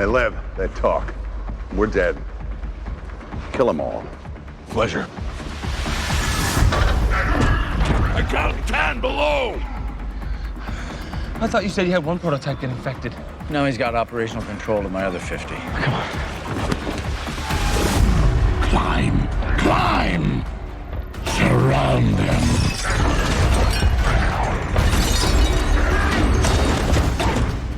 They live, they talk. We're dead. Kill them all. Pleasure. I count 10 below! I thought you said you had one prototype get infected. No, he's got operational control of my other 50. Come on. Climb! Climb! Surround them!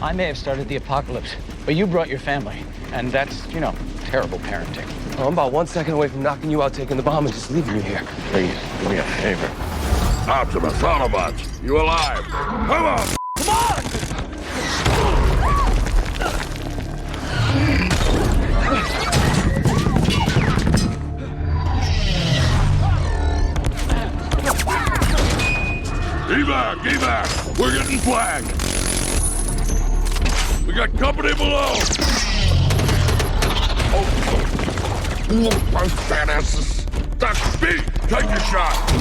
I may have started the apocalypse, but you brought your family. And that's, you know, terrible parenting. Oh, I'm about 1 second away from knocking you out, taking the bomb, and just leaving you here. Please, do me a favor. Optimus, Autobots, you alive? Come on! Come on! Evac! We're getting flagged! We got company below! Oh, my fat asses! That's speed! Take your shot!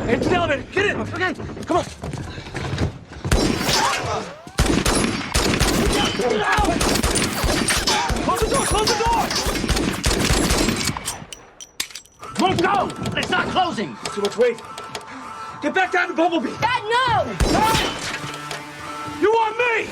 Into the elevator! Get in! Okay, come on! Close the door! Close the door! Won't go! It's not closing! Too much weight. Get back down to Bumblebee! Dad, no! You want me?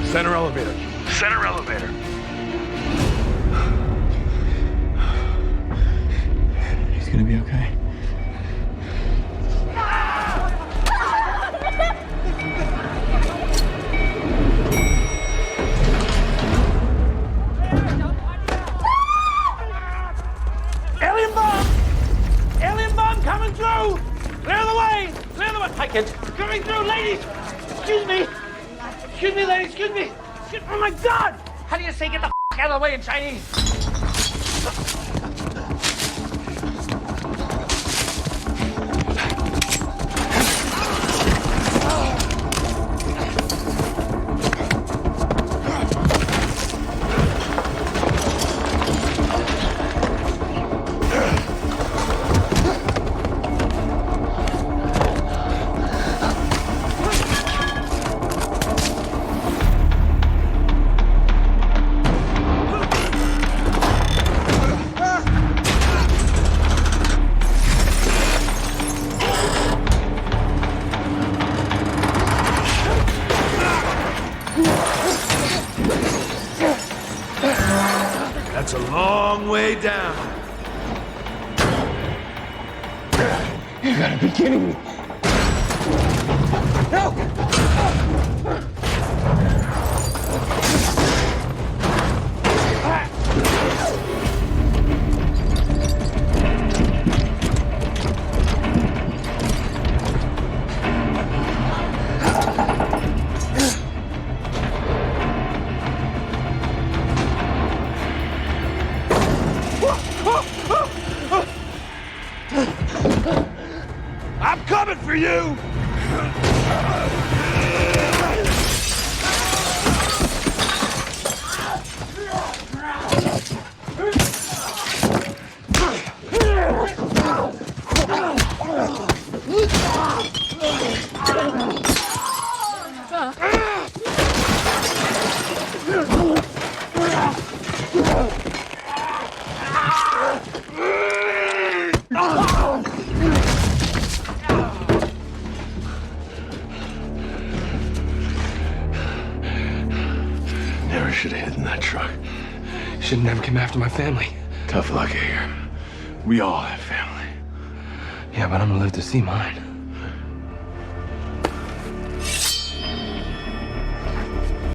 Center elevator. Center elevator. He's gonna be okay. Alien bomb! Alien bomb coming through! Clear the way! Clear the way! Hi, kids. Coming through, ladies! Excuse me! Excuse me, ladies, excuse me! Oh my God! How do you say get the out of the way in Chinese? That's a long way down. You gotta be kidding me. No! I'm coming for you! Never should have hidden that truck. Should have never came after my family. Tough luck here. We all have family. Yeah, but I'm gonna live to see mine.